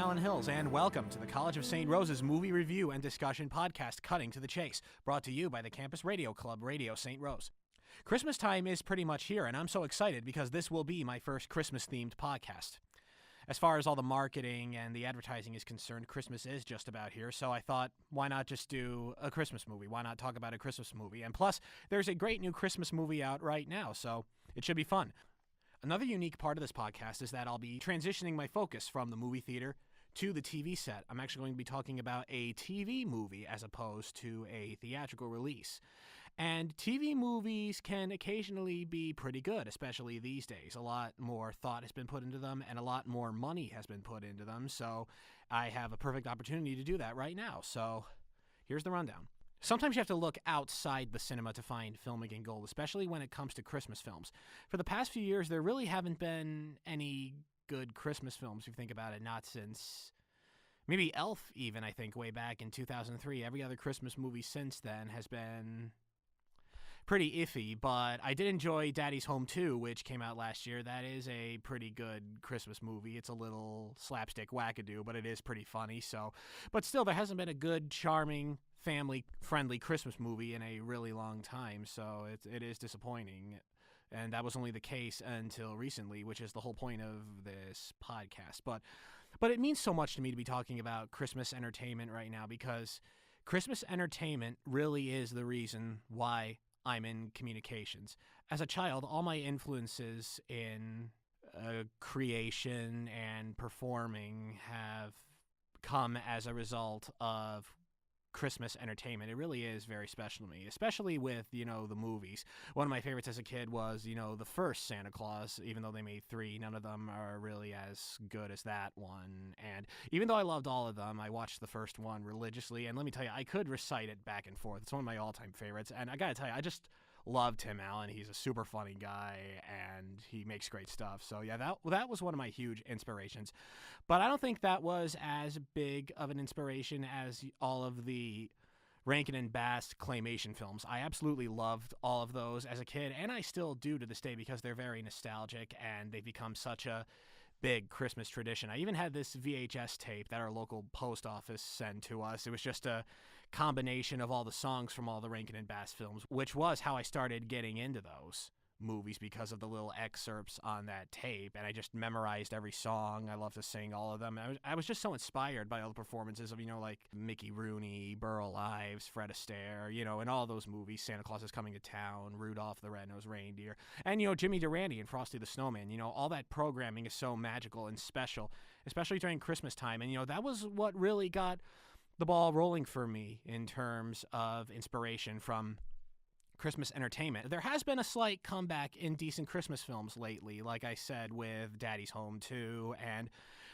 Alan Hills, and welcome to the College of St. Rose's movie review and discussion podcast, Cutting to the Chase, brought to you by the Campus Radio Club, Radio St. Rose. Christmas time is pretty much here, and I'm so excited because this will be my first Christmas-themed podcast. As far as all the marketing and the advertising is concerned, Christmas is just about here, so I thought, why not just do a Christmas movie? Why not talk about a Christmas movie? And plus, there's a great new Christmas movie out right now, so it should be fun. Another unique part of this podcast is that I'll be transitioning my focus from the movie theater to the TV set. I'm actually going to be talking about a TV movie as opposed to a theatrical release. And TV movies can occasionally be pretty good, especially these days. A lot more thought has been put into them and a lot more money has been put into them. So I have a perfect opportunity to do that right now. So here's the rundown. Sometimes you have to look outside the cinema to find filmmaking gold, especially when it comes to Christmas films. For the past few years, there really haven't been any good Christmas films, if you think about it, not since maybe Elf even, I think, way back in 2003. Every other Christmas movie since then has been pretty iffy, but I did enjoy Daddy's Home 2, which came out last year. That is a pretty good Christmas movie. It's a little slapstick wackadoo, but it is pretty funny. But still, there hasn't been a good, charming, family-friendly Christmas movie in a really long time, so it is disappointing. And that was only the case until recently, which is the whole point of this podcast. But it means so much to me to be talking about Christmas entertainment right now, because Christmas entertainment really is the reason why I'm in communications. As a child, all my influences in creation and performing have come as a result of Christmas entertainment. It really is very special to me, especially with, the movies. One of my favorites as a kid was, the first Santa Claus, even though they made 3. None of them are really as good as that one. And even though I loved all of them, I watched the first one religiously. And let me tell you, I could recite it back and forth. It's one of my all-time favorites. And I gotta tell you, I just love Tim Allen. He's a super funny guy, and he makes great stuff. So yeah, that was one of my huge inspirations. But I don't think that was as big of an inspiration as all of the Rankin and Bass claymation films. I absolutely loved all of those as a kid, and I still do to this day because they're very nostalgic and they've become such a big Christmas tradition. I even had this VHS tape that our local post office sent to us. It was just a combination of all the songs from all the Rankin and Bass films, which was how I started getting into those movies because of the little excerpts on that tape, and I just memorized every song. I love to sing all of them. I was just so inspired by all the performances of, like Mickey Rooney, Burl Ives, Fred Astaire, in all those movies. Santa Claus is Coming to Town, Rudolph the Red-Nosed Reindeer, and, Jimmy Durante and Frosty the Snowman. All that programming is so magical and special, especially during Christmas time, and, that was what really got the ball rolling for me in terms of inspiration from Christmas entertainment. There has been a slight comeback in decent Christmas films lately, like I said, with Daddy's Home 2, and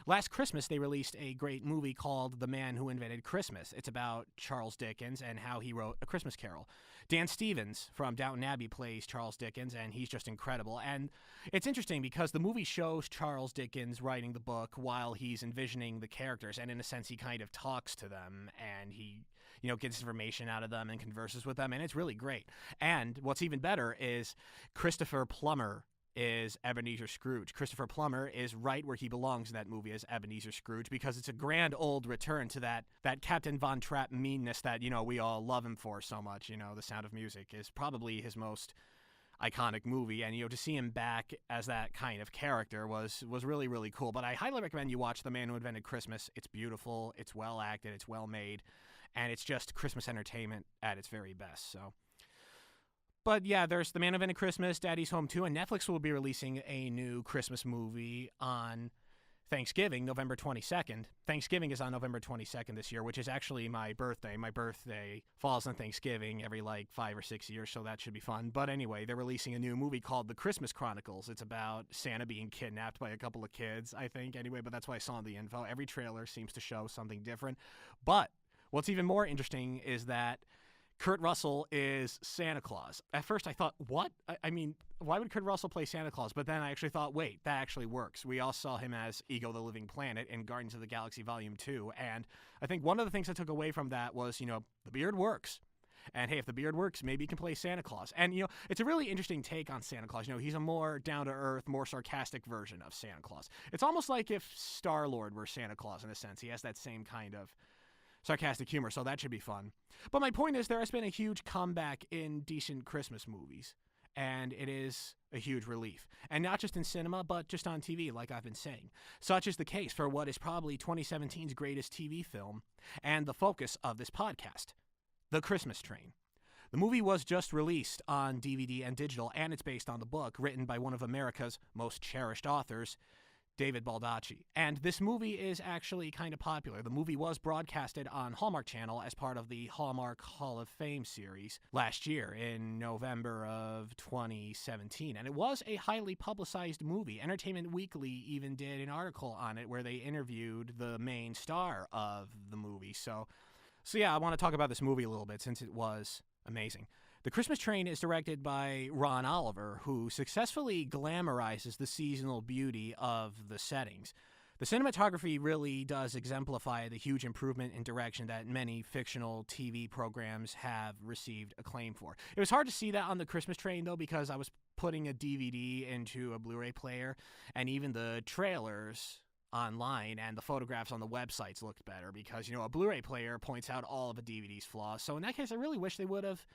last Christmas they released a great movie called The Man Who Invented Christmas. It's about Charles Dickens and how he wrote A Christmas Carol. Dan Stevens from Downton Abbey plays Charles Dickens, and he's just incredible. And it's interesting because the movie shows Charles Dickens writing the book while he's envisioning the characters, and in a sense he kind of talks to them, and he gets information out of them and converses with them, and it's really great. And what's even better is Christopher Plummer is Ebenezer Scrooge. Christopher Plummer is right where he belongs in that movie as Ebenezer Scrooge, because it's a grand old return to that Captain Von Trapp meanness that, we all love him for so much. The Sound of Music is probably his most iconic movie, and to see him back as that kind of character was really, really cool. But I highly recommend you watch The Man Who Invented Christmas. It's beautiful, it's well acted, it's well made, and it's just Christmas entertainment at its very best. But yeah, there's The Man Who Invented Christmas, Daddy's Home 2, and Netflix will be releasing a new Christmas movie on Thanksgiving, November 22nd. Thanksgiving is on November 22nd this year, which is actually my birthday. My birthday falls on Thanksgiving every 5 or 6 years, so that should be fun. But anyway, they're releasing a new movie called The Christmas Chronicles. It's about Santa being kidnapped by a couple of kids, I think. Anyway, but that's why I saw the info. Every trailer seems to show something different. But what's even more interesting is that Kurt Russell is Santa Claus. At first I thought, what? I mean, why would Kurt Russell play Santa Claus? But then I actually thought, wait, that actually works. We all saw him as Ego the Living Planet in Guardians of the Galaxy Volume 2. And I think one of the things I took away from that was, the beard works. And hey, if the beard works, maybe he can play Santa Claus. And, it's a really interesting take on Santa Claus. He's a more down-to-earth, more sarcastic version of Santa Claus. It's almost like if Star-Lord were Santa Claus in a sense. He has that same kind of sarcastic humor, so that should be fun. But my point is there has been a huge comeback in decent Christmas movies. And it is a huge relief. And not just in cinema, but just on TV, like I've been saying. Such is the case for what is probably 2017's greatest TV film and the focus of this podcast, The Christmas Train. The movie was just released on DVD and digital, and it's based on the book written by one of America's most cherished authors, David Baldacci. And this movie is actually kind of popular. The movie was broadcasted on Hallmark Channel as part of the Hallmark Hall of Fame series last year in November of 2017. And it was a highly publicized movie. Entertainment Weekly even did an article on it where they interviewed the main star of the movie. So yeah, I want to talk about this movie a little bit since it was amazing. The Christmas Train is directed by Ron Oliver, who successfully glamorizes the seasonal beauty of the settings. The cinematography really does exemplify the huge improvement in direction that many fictional TV programs have received acclaim for. It was hard to see that on The Christmas Train, though, because I was putting a DVD into a Blu-ray player, and even the trailers online and the photographs on the websites looked better because, a Blu-ray player points out all of a DVD's flaws. So in that case, I really wish they would have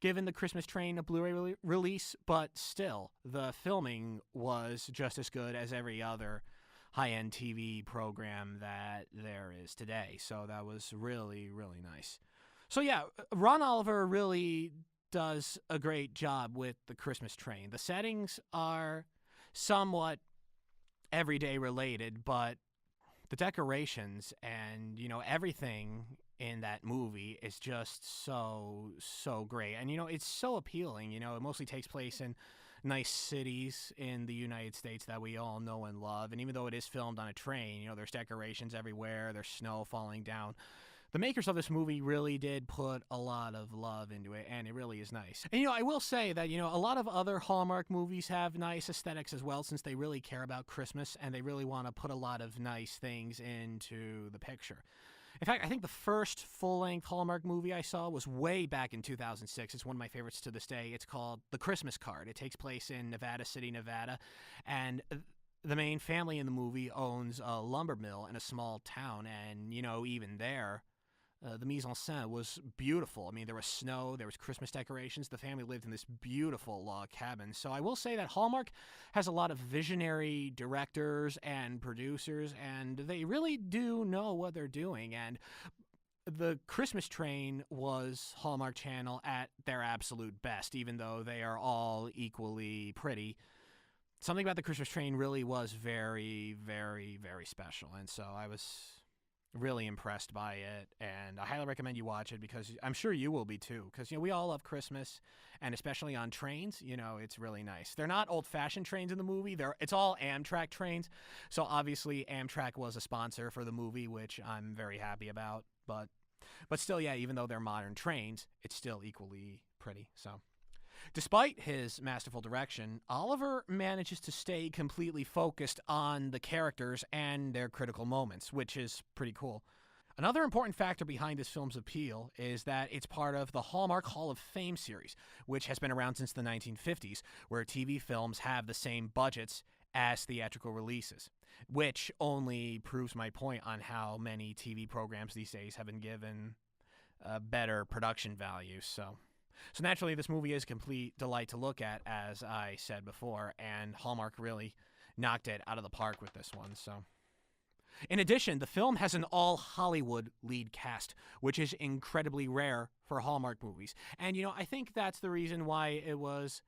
given The Christmas Train a Blu-ray release, but still, the filming was just as good as every other high-end TV program that there is today. So that was really, really nice. So yeah, Ron Oliver really does a great job with The Christmas Train. The settings are somewhat everyday related, but the decorations and, everything in that movie is just so great. And, it's so appealing. It mostly takes place in nice cities in the United States that we all know and love. And even though it is filmed on a train, there's decorations everywhere. There's snow falling down. The makers of this movie really did put a lot of love into it, and it really is nice. And, I will say that, a lot of other Hallmark movies have nice aesthetics as well, since they really care about Christmas, and they really want to put a lot of nice things into the picture. In fact, I think the first full-length Hallmark movie I saw was way back in 2006. It's one of my favorites to this day. It's called The Christmas Card. It takes place in Nevada City, Nevada, and the main family in the movie owns a lumber mill in a small town, and, even there, the mise en scène was beautiful. I mean, there was snow, there was Christmas decorations. The family lived in this beautiful log cabin. So I will say that Hallmark has a lot of visionary directors and producers, and they really do know what they're doing. And The Christmas Train was Hallmark Channel at their absolute best, even though they are all equally pretty. Something about The Christmas Train really was very, very, very special. And so I was really impressed by it, and I highly recommend you watch it because I'm sure you will be too, because we all love Christmas, and especially on trains, it's really nice. They're not old-fashioned trains in the movie. It's all Amtrak trains, so obviously Amtrak was a sponsor for the movie, which I'm very happy about, but still, yeah, even though they're modern trains, it's still equally pretty. So despite his masterful direction, Oliver manages to stay completely focused on the characters and their critical moments, which is pretty cool. Another important factor behind this film's appeal is that it's part of the Hallmark Hall of Fame series, which has been around since the 1950s, where TV films have the same budgets as theatrical releases, which only proves my point on how many TV programs these days have been given better production value. So naturally, this movie is a complete delight to look at, as I said before, and Hallmark really knocked it out of the park with this one. So, in addition, the film has an all-Hollywood lead cast, which is incredibly rare for Hallmark movies. And, I think that's the reason why it was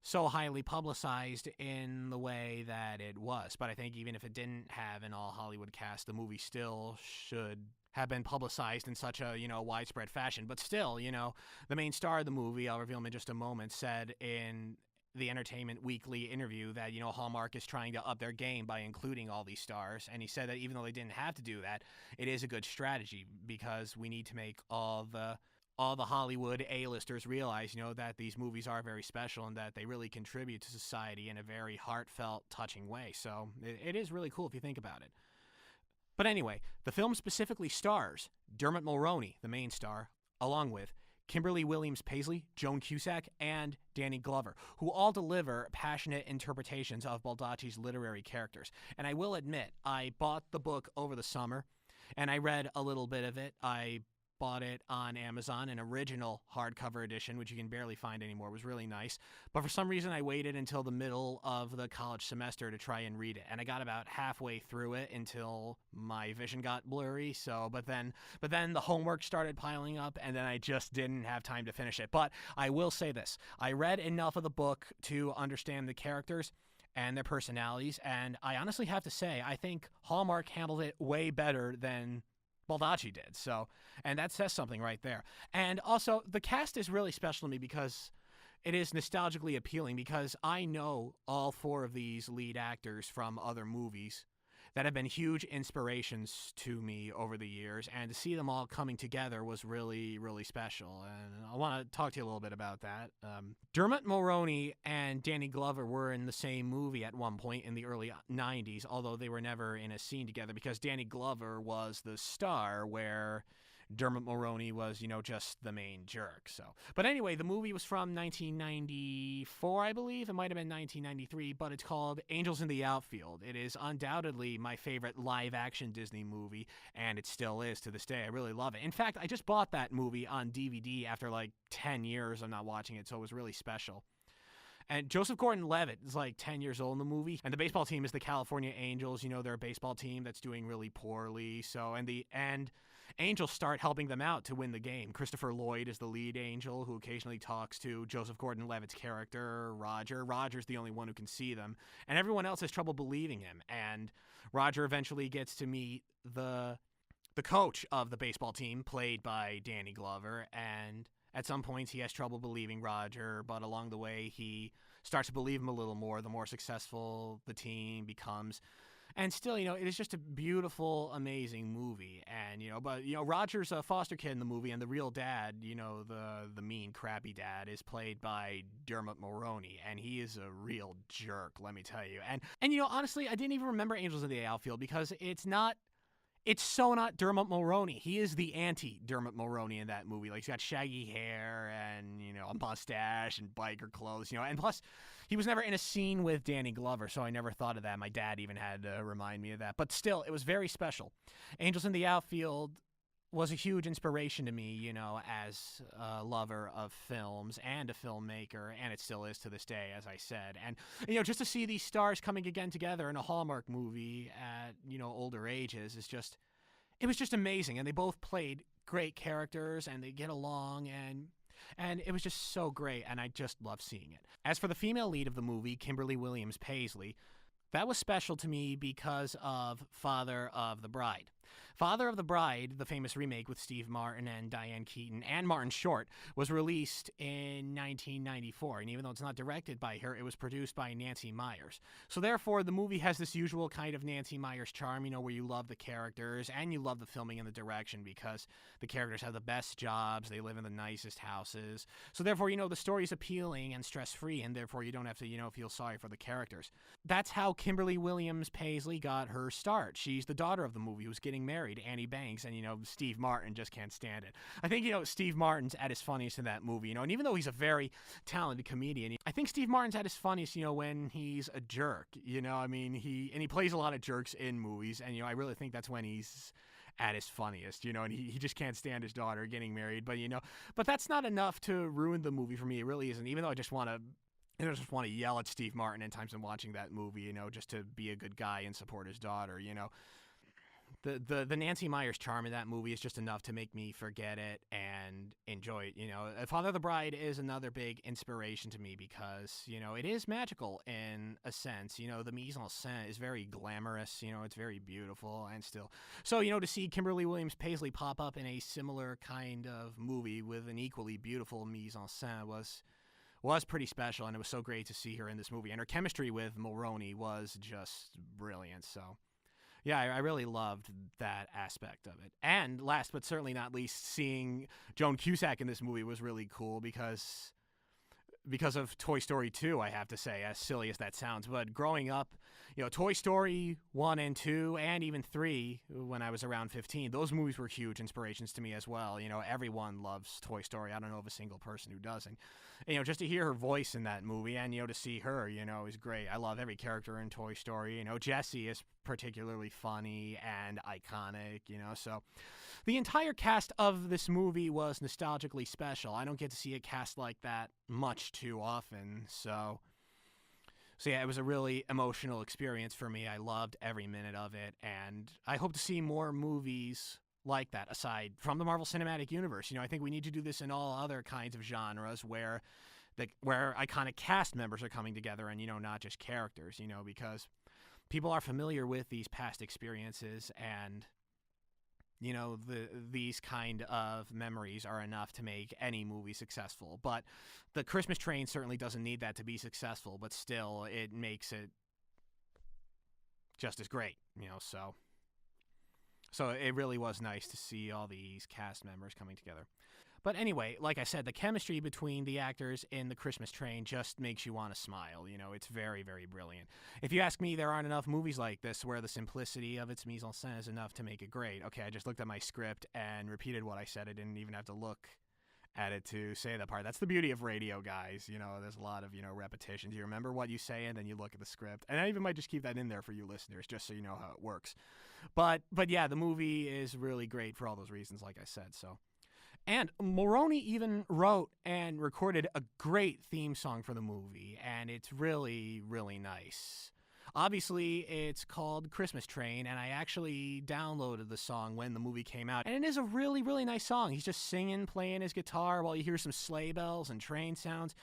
so highly publicized in the way that it was. But I think even if it didn't have an all-Hollywood cast, the movie still should have been publicized in such a, widespread fashion. But still, the main star of the movie, I'll reveal him in just a moment, said in the Entertainment Weekly interview that, Hallmark is trying to up their game by including all these stars. And he said that even though they didn't have to do that, it is a good strategy because we need to make all the Hollywood A-listers realize, that these movies are very special and that they really contribute to society in a very heartfelt, touching way. So it is really cool if you think about it. But anyway, the film specifically stars Dermot Mulroney, the main star, along with Kimberly Williams Paisley, Joan Cusack, and Danny Glover, who all deliver passionate interpretations of Baldacci's literary characters. And I will admit, I bought the book over the summer, and I read a little bit of it. I bought it on Amazon, an original hardcover edition, which you can barely find anymore. It was really nice. But for some reason, I waited until the middle of the college semester to try and read it. And I got about halfway through it until my vision got blurry. But then the homework started piling up, and then I just didn't have time to finish it. But I will say this. I read enough of the book to understand the characters and their personalities. And I honestly have to say, I think Hallmark handled it way better than Baldacci did. So, and that says something right there. And also, the cast is really special to me because it is nostalgically appealing, because I know all four of these lead actors from other movies that have been huge inspirations to me over the years, and to see them all coming together was really, really special. And I want to talk to you a little bit about that. Dermot Mulroney and Danny Glover were in the same movie at one point in the early 90s, although they were never in a scene together, because Danny Glover was the star where Dermot Mulroney was, just the main jerk. So, but anyway, the movie was from 1994, I believe. It might have been 1993, but it's called Angels in the Outfield. It is undoubtedly my favorite live-action Disney movie, and it still is to this day. I really love it. In fact, I just bought that movie on DVD after like 10 years of not watching it, so it was really special. And Joseph Gordon-Levitt is like 10 years old in the movie. And the baseball team is the California Angels. They're a baseball team that's doing really poorly. So, and Angels start helping them out to win the game. Christopher Lloyd is the lead angel who occasionally talks to Joseph Gordon-Levitt's character, Roger. Roger's the only one who can see them. And everyone else has trouble believing him. And Roger eventually gets to meet the coach of the baseball team, played by Danny Glover. And at some points, he has trouble believing Roger, but along the way, he starts to believe him a little more the more successful the team becomes. And still, it is just a beautiful, amazing movie. And, Roger's a foster kid in the movie, and the real dad, the mean, crappy dad, is played by Dermot Mulroney, and he is a real jerk, let me tell you. And honestly, I didn't even remember Angels in the Outfield, because it's so not Dermot Mulroney. He is the anti-Dermot Mulroney in that movie. Like, he's got shaggy hair and, a mustache and biker clothes, and plus, he was never in a scene with Danny Glover, so I never thought of that. My dad even had to remind me of that. But still, it was very special. Angels in the Outfield was a huge inspiration to me, as a lover of films and a filmmaker, and it still is to this day, as I said. And, just to see these stars coming again together in a Hallmark movie at, older ages it was just amazing. And they both played great characters, and they get along, and it was just so great, and I just love seeing it. As for the female lead of the movie, Kimberly Williams Paisley, that was special to me because of Father of the Bride. Father of the Bride, the famous remake with Steve Martin and Diane Keaton and Martin Short, was released in 1994. And even though it's not directed by her, it was produced by Nancy Meyers. So therefore, the movie has this usual kind of Nancy Meyers charm, where you love the characters and you love the filming and the direction, because the characters have the best jobs, they live in the nicest houses. So therefore, the story's appealing and stress-free, and therefore you don't have to, feel sorry for the characters. That's how Kimberly Williams Paisley got her start. She's the daughter of the movie who's getting married, Annie Banks, and, Steve Martin just can't stand it. I think, Steve Martin's at his funniest in that movie, and even though he's a very talented comedian, I think Steve Martin's at his funniest, when he's a jerk, he plays a lot of jerks in movies, and, I really think that's when he's at his funniest, and he just can't stand his daughter getting married, but that's not enough to ruin the movie for me. It really isn't, even though I just want to yell at Steve Martin in times I'm watching that movie, just to be a good guy and support his daughter, The Nancy Meyers charm in that movie is just enough to make me forget it and enjoy it. Father of the Bride is another big inspiration to me because, it is magical in a sense. The mise en scène is very glamorous. It's very beautiful and still. So, to see Kimberly Williams Paisley pop up in a similar kind of movie with an equally beautiful mise en scène was pretty special, and it was so great to see her in this movie. And her chemistry with Mulroney was just brilliant, so... Yeah, I really loved that aspect of it. And last but certainly not least, seeing Joan Cusack in this movie was really cool because because of Toy Story 2, I have to say, as silly as that sounds. But growing up, Toy Story 1 and 2, and even 3, when I was around 15, those movies were huge inspirations to me as well. Everyone loves Toy Story. I don't know of a single person who doesn't. Just to hear her voice in that movie and, to see her, is great. I love every character in Toy Story. Jessie is particularly funny and iconic, so the entire cast of this movie was nostalgically special. I don't get to see a cast like that much too often, so yeah, it was a really emotional experience for me. I loved every minute of it, and I hope to see more movies like that aside from the Marvel Cinematic Universe. I think we need to do this in all other kinds of genres where iconic cast members are coming together and, not just characters, because people are familiar with these past experiences, and these kind of memories are enough to make any movie successful. But the Christmas Train certainly doesn't need that to be successful, but still it makes it just as great, so it really was nice to see all these cast members coming together. But anyway, like I said, the chemistry between the actors in the Christmas Train just makes you want to smile. It's very, very brilliant. If you ask me, there aren't enough movies like this where the simplicity of its mise-en-scène is enough to make it great. Okay, I just looked at my script and repeated what I said. I didn't even have to look at it to say that part. That's the beauty of radio, guys. There's a lot of, repetitions. You remember what you say and then you look at the script. And I even might just keep that in there for you listeners, just so you know how it works. But yeah, the movie is really great for all those reasons, like I said, so. And Mulroney even wrote and recorded a great theme song for the movie, and it's really, really nice. Obviously, it's called Christmas Train, and I actually downloaded the song when the movie came out. And it is a really, really nice song. He's just singing, playing his guitar while you hear some sleigh bells and train sounds.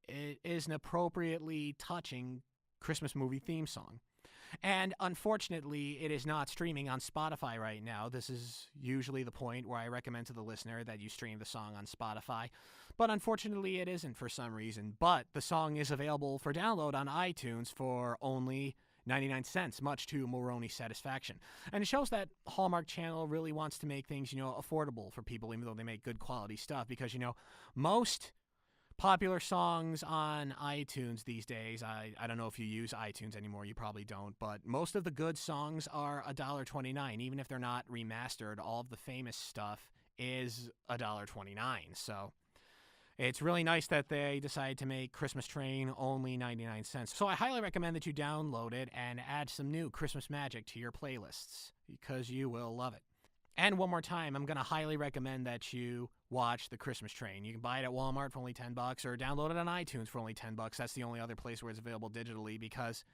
It is an appropriately touching Christmas movie theme song. And unfortunately, it is not streaming on Spotify right now. This is usually the point where I recommend to the listener that you stream the song on Spotify. But unfortunately, it isn't for some reason. But the song is available for download on iTunes for only 99 cents, much to Mulroney's satisfaction. And it shows that Hallmark Channel really wants to make things, affordable for people, even though they make good quality stuff. Because, most popular songs on iTunes these days, I don't know if you use iTunes anymore, you probably don't, but most of the good songs are $1.29, even if they're not remastered. All of the famous stuff is $1.29, so it's really nice that they decided to make Christmas Train only 99 cents. So I highly recommend that you download it and add some new Christmas magic to your playlists, because you will love it. And one more time, I'm going to highly recommend that you watch The Christmas Train. You can buy it at Walmart for only $10 or download it on iTunes for only $10. That's the only other place where it's available digitally, because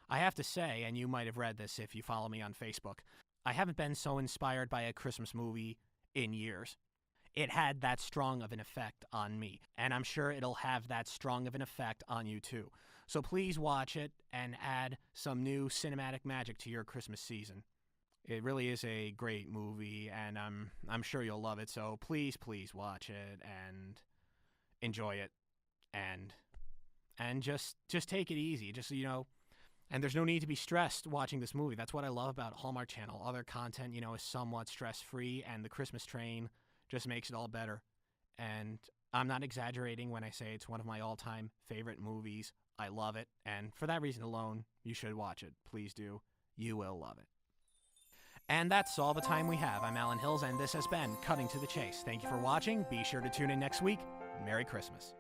I have to say, and you might have read this if you follow me on Facebook, I haven't been so inspired by a Christmas movie in years. It had that strong of an effect on me, and I'm sure it'll have that strong of an effect on you too. So please watch it and add some new cinematic magic to your Christmas season. It really is a great movie, and I'm sure you'll love it. So please watch it and enjoy it, and just take it easy. Just and there's no need to be stressed watching this movie. That's what I love about Hallmark Channel. Other content, is somewhat stress-free, and The Christmas Train just makes it all better. And I'm not exaggerating when I say it's one of my all-time favorite movies. I love it, and for that reason alone, you should watch it. Please do. You will love it. And that's all the time we have. I'm Alan Hills, and this has been Cutting to the Chase. Thank you for watching. Be sure to tune in next week. Merry Christmas.